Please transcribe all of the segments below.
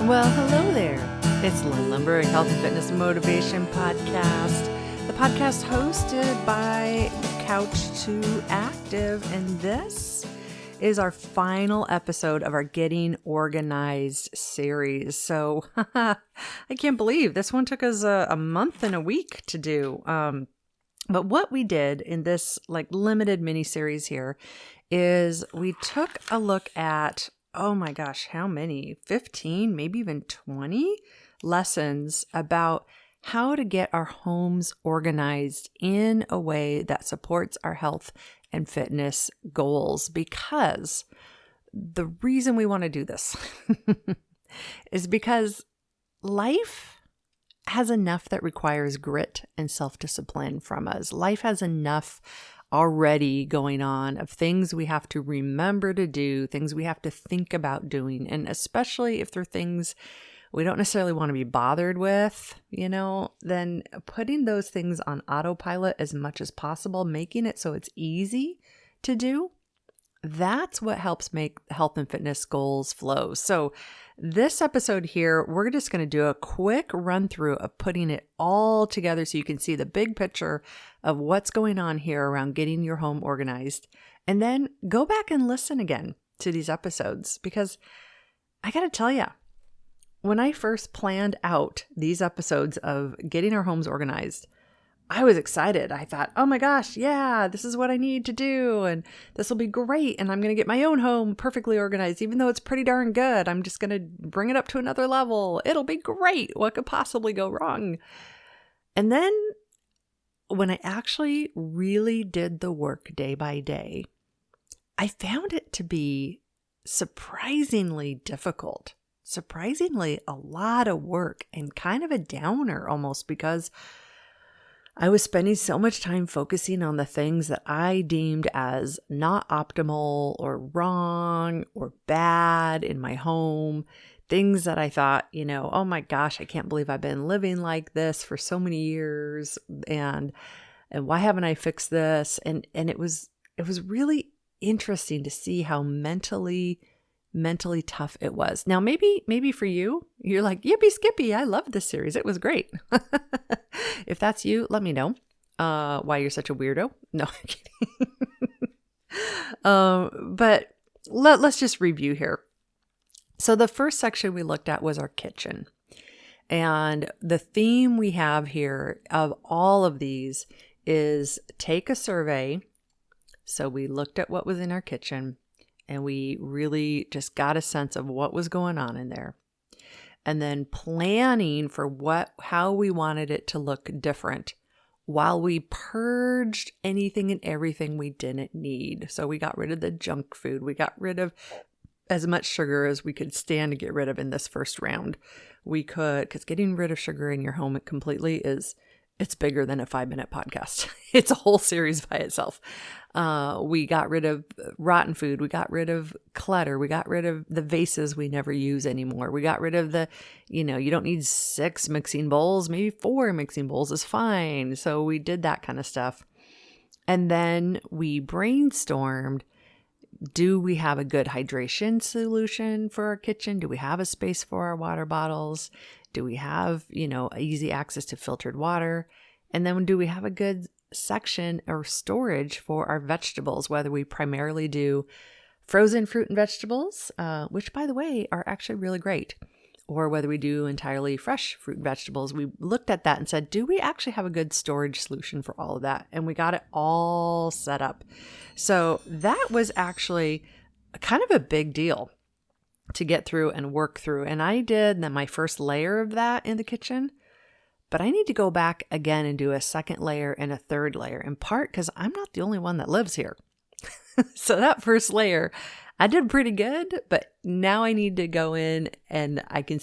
Well, hello there. It's Lynn Lumber, a health and fitness motivation podcast. The podcast hosted by Couch to Active, and this is our final episode of our Getting Organized series. So I can't believe this one took us a month and a week to do. But what we did in this limited mini series here is we took a look at, oh my gosh, how many? 15, maybe even 20 lessons about how to get our homes organized in a way that supports our health and fitness goals. Because the reason we want to do this is because life has enough that requires grit and self-discipline from us. Life has enough already going on of things we have to remember to do, things we have to think about doing. And especially if they're things we don't necessarily want to be bothered with, then putting those things on autopilot as much as possible, making it so it's easy to do, that's what helps make health and fitness goals flow. So this episode here, we're just going to do a quick run through of putting it all together so you can see the big picture of what's going on here around getting your home organized. And then go back and listen again to these episodes, because I got to tell you, when I first planned out these episodes of getting our homes organized, I was excited. I thought, oh my gosh, yeah, this is what I need to do. And this will be great. And I'm going to get my own home perfectly organized. Even though it's pretty darn good, I'm just going to bring it up to another level. It'll be great. What could possibly go wrong? And then when I actually really did the work day by day, I found it to be surprisingly difficult. Surprisingly, a lot of work and kind of a downer almost, because I was spending so much time focusing on the things that I deemed as not optimal or wrong or bad in my home. Things that I thought, oh my gosh, I can't believe I've been living like this for so many years. And why haven't I fixed this? And it was really interesting to see how mentally tough it was. Now, maybe for you, you're like, yippee skippy, I love this series. It was great. If that's you, let me know why you're such a weirdo. No, I'm kidding. But let's just review here. So the first section we looked at was our kitchen. And the theme we have here of all of these is take a survey. So we looked at what was in our kitchen, and we really just got a sense of what was going on in there. And then planning for how we wanted it to look different while we purged anything and everything we didn't need. So we got rid of the junk food. We got rid of as much sugar as we could stand to get rid of in this first round. Because getting rid of sugar in your home completely it's bigger than a 5-minute podcast. It's a whole series by itself. We got rid of rotten food. We got rid of clutter. We got rid of the vases we never use anymore. We got rid of the, you don't need 6 mixing bowls. Maybe 4 mixing bowls is fine. So we did that kind of stuff. And then we brainstormed, do we have a good hydration solution for our kitchen? Do we have a space for our water bottles? Do we have, easy access to filtered water? And then do we have a good section or storage for our vegetables, whether we primarily do frozen fruit and vegetables, which by the way, are actually really great, or whether we do entirely fresh fruit and vegetables. We looked at that and said, do we actually have a good storage solution for all of that? And we got it all set up. So that was actually kind of a big deal to get through and work through. And I did my first layer of that in the kitchen, but I need to go back again and do a second layer and a third layer, in part because I'm not the only one that lives here. So that first layer, I did pretty good, but now I need to go in and I can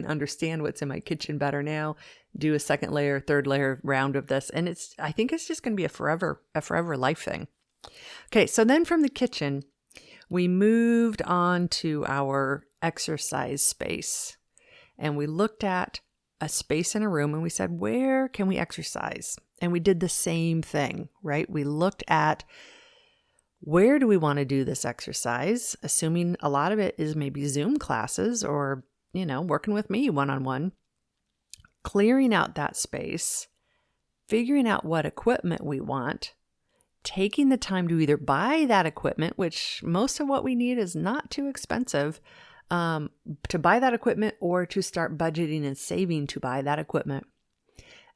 understand what's in my kitchen better now, do a second layer, third layer round of this. And I think it's just going to be a forever life thing. Okay. So then from the kitchen, we moved on to our exercise space, and we looked at a space in a room and we said, where can we exercise? And we did the same thing, right? We looked at Where do we want to do this exercise? Assuming a lot of it is maybe Zoom classes or, working with me one-on-one. Clearing out that space, figuring out what equipment we want, taking the time to either buy that equipment, which most of what we need is not too expensive, to buy that equipment or to start budgeting and saving to buy that equipment.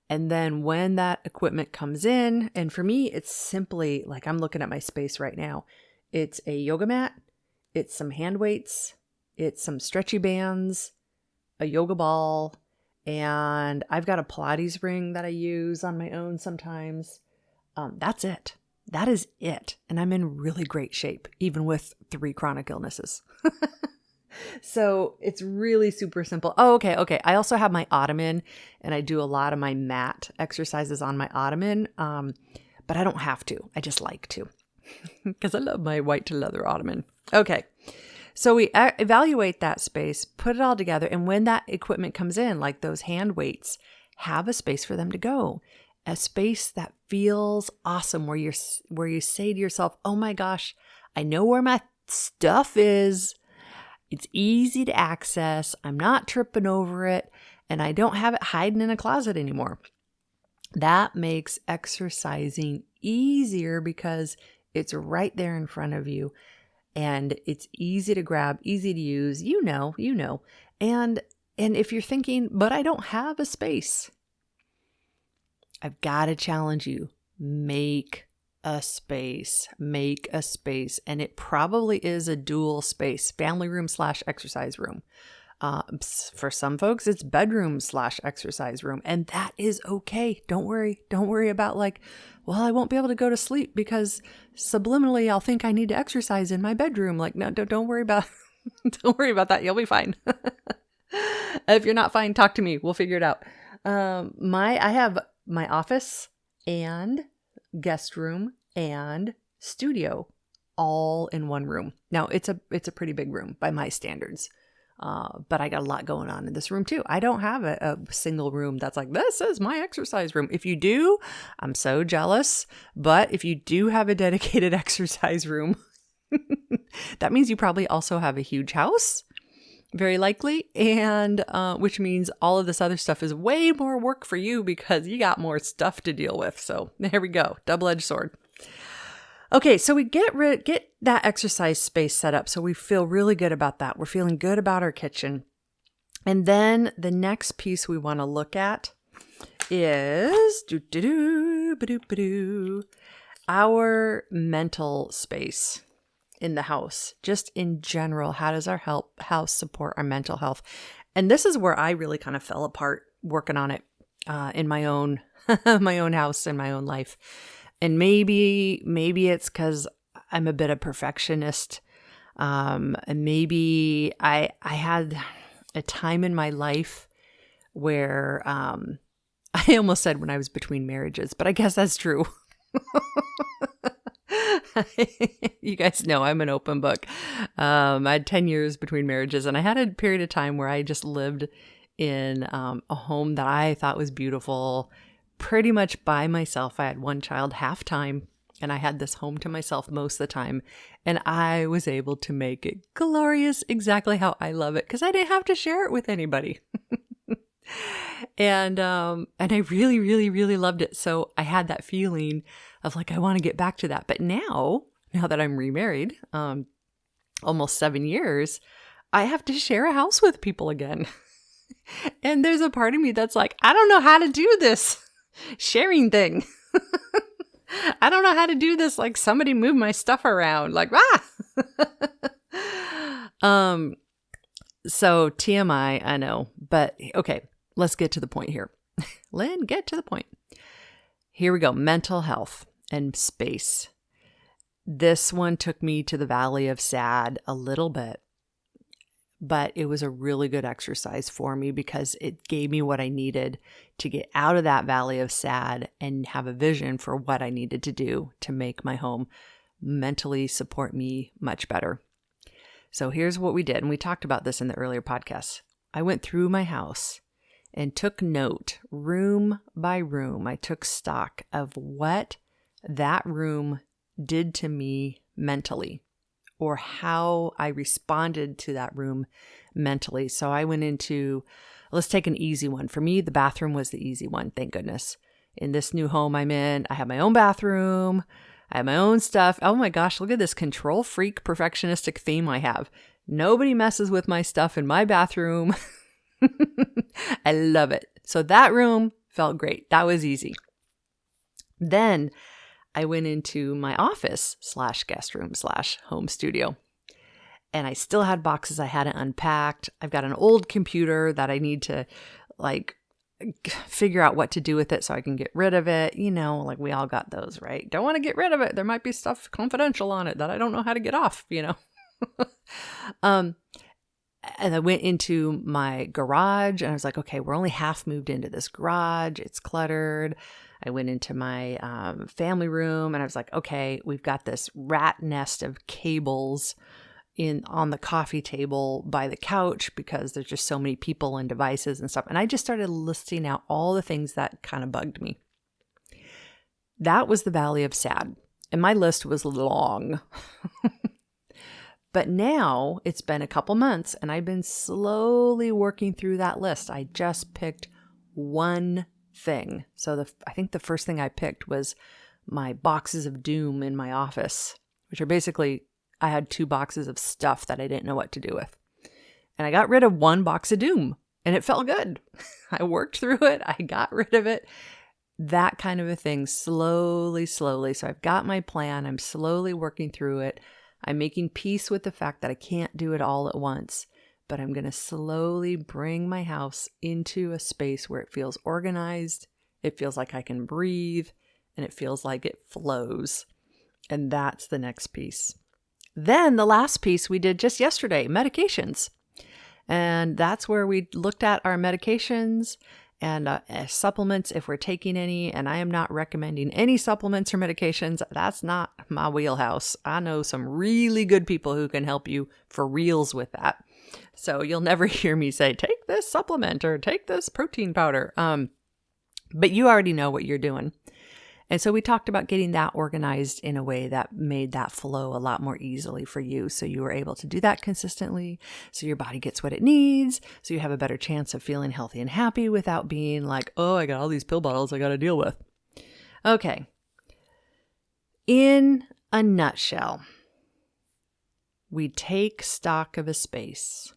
And then when that equipment comes in, and for me, it's simply like I'm looking at my space right now. It's a yoga mat, it's some hand weights, it's some stretchy bands, a yoga ball, and I've got a Pilates ring that I use on my own sometimes. That's it. That is it. And I'm in really great shape, even with 3 chronic illnesses. So it's really super simple. Oh, okay. I also have my ottoman, and I do a lot of my mat exercises on my ottoman, but I don't have to. I just like to because I love my white to leather ottoman. Okay. So we evaluate that space, put it all together, and when that equipment comes in, like those hand weights, have a space for them to go. A space that feels awesome, where you say to yourself, "Oh my gosh, I know where my stuff is. It's easy to access. I'm not tripping over it, and I don't have it hiding in a closet anymore." That makes exercising easier because it's right there in front of you, and it's easy to grab, easy to use. You know. And if you're thinking, "But I don't have a space," I've got to challenge you. Make a space. And it probably is a dual space, family room / exercise room. For some folks, it's bedroom / exercise room. And that is okay. Don't worry about I won't be able to go to sleep because subliminally I'll think I need to exercise in my bedroom. No, don't worry about, don't worry about that. You'll be fine. If you're not fine, talk to me. We'll figure it out. I have my office and guest room and studio all in one room. Now it's a pretty big room by my standards. But I got a lot going on in this room too. I don't have a single room that's like, this is my exercise room. If you do, I'm so jealous. But if you do have a dedicated exercise room, that means you probably also have a huge house, very likely. And which means all of this other stuff is way more work for you because you got more stuff to deal with. So there we go. Double-edged sword. Okay, so we get that exercise space set up. So we feel really good about that. We're feeling good about our kitchen. And then the next piece we want to look at is our mental space in the house. Just in general, how does our house support our mental health? And this is where I really kind of fell apart working on it in my own my own house and my own life. And maybe it's because I'm a bit of perfectionist. And maybe I had a time in my life where I almost said when I was between marriages, but I guess that's true. You guys know I'm an open book. I had 10 years between marriages, and I had a period of time where I just lived in a home that I thought was beautiful, pretty much by myself. I had one child half time, and I had this home to myself most of the time, and I was able to make it glorious exactly how I love it because I didn't have to share it with anybody. And I really, really, really loved it. So I had that feeling of I want to get back to that. But now that I'm remarried, almost 7 years, I have to share a house with people again. And there's a part of me that's like, I don't know how to do this sharing thing. I don't know how to do this. Somebody move my stuff around. So TMI, I know, but okay, let's get to the point here. Lynn, get to the point. Here we go. Mental health and space. This one took me to the Valley of Sad a little bit, but it was a really good exercise for me because it gave me what I needed to get out of that Valley of Sad and have a vision for what I needed to do to make my home mentally support me much better. So here's what we did. And we talked about this in the earlier podcasts. I went through my house and took note room by room. I took stock of what that room did to me mentally, or how I responded to that room mentally. So I went into, let's take an easy one. For me, the bathroom was the easy one, thank goodness. In this new home I'm in, I have my own bathroom. I have my own stuff. Oh my gosh, look at this control freak perfectionistic theme I have. Nobody messes with my stuff in my bathroom. I love it. So that room felt great. That was easy. Then I went into my office / guest room / home studio. And I still had boxes I hadn't unpacked. I've got an old computer that I need to figure out what to do with it so I can get rid of it. We all got those, right? Don't want to get rid of it. There might be stuff confidential on it that I don't know how to get off, And I went into my garage and I was like, okay, we're only half moved into this garage. It's cluttered. I went into my family room and I was like, okay, we've got this rat nest of cables on the coffee table by the couch because there's just so many people and devices and stuff. And I just started listing out all the things that kind of bugged me. That was the Valley of Sad. And my list was long. But now it's been a couple months and I've been slowly working through that list. I just picked one thing. So I think the first thing I picked was my boxes of doom in my office, which are basically, I had 2 boxes of stuff that I didn't know what to do with. And I got rid of 1 box of doom and it felt good. I worked through it. I got rid of it. That kind of a thing, slowly. So I've got my plan. I'm slowly working through it. I'm making peace with the fact that I can't do it all at once, but I'm going to slowly bring my house into a space where it feels organized, it feels like I can breathe, and it feels like it flows. And that's the next piece. Then the last piece we did just yesterday, medications. And that's where we looked at our medications and supplements if we're taking any. And I am not recommending any supplements or medications. That's not my wheelhouse. I know some really good people who can help you for reals with that. So you'll never hear me say, take this supplement or take this protein powder. But you already know what you're doing. And so we talked about getting that organized in a way that made that flow a lot more easily for you. So you were able to do that consistently. So your body gets what it needs. So you have a better chance of feeling healthy and happy without being like, oh, I got all these pill bottles I got to deal with. Okay. In a nutshell, we take stock of a space.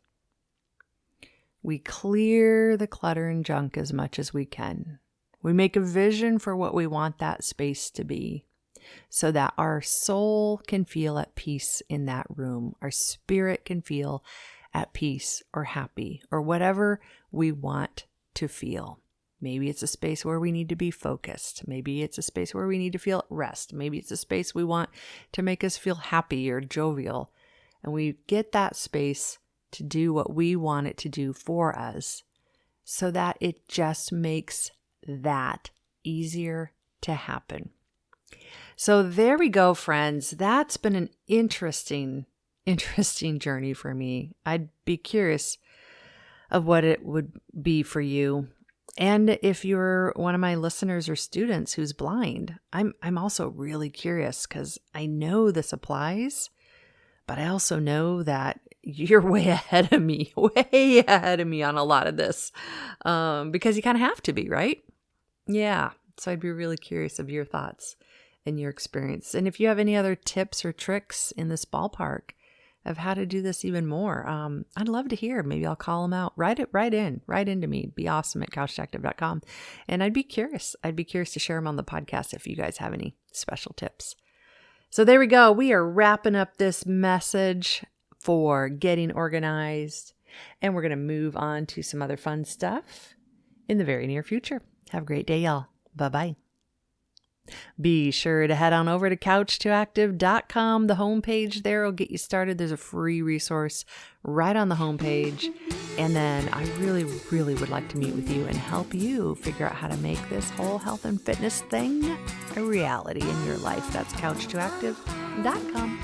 We clear the clutter and junk as much as we can. We make a vision for what we want that space to be so that our soul can feel at peace in that room. Our spirit can feel at peace or happy or whatever we want to feel. Maybe it's a space where we need to be focused. Maybe it's a space where we need to feel at rest. Maybe it's a space we want to make us feel happy or jovial. And we get that space to do what we want it to do for us so that it just makes that easier to happen. So there we go, friends. That's been an interesting journey for me. I'd be curious of what it would be for you. And if you're one of my listeners or students who's blind, I'm also really curious because I know this applies, but I also know that you're way ahead of me on a lot of this because you kind of have to be, right? Yeah. So I'd be really curious of your thoughts and your experience. And if you have any other tips or tricks in this ballpark of how to do this even more, I'd love to hear. Maybe I'll call them out. Write into me. Be awesome at couchtoactive.com. And I'd be curious to share them on the podcast if you guys have any special tips. So there we go. We are wrapping up this message for getting organized, and we're going to move on to some other fun stuff in the very near future. Have a great day, y'all. Bye-bye. Be sure to head on over to couch2active.com. The homepage there will get you started. There's a free resource right on the homepage. And then I really, really would like to meet with you and help you figure out how to make this whole health and fitness thing a reality in your life. That's couch2active.com.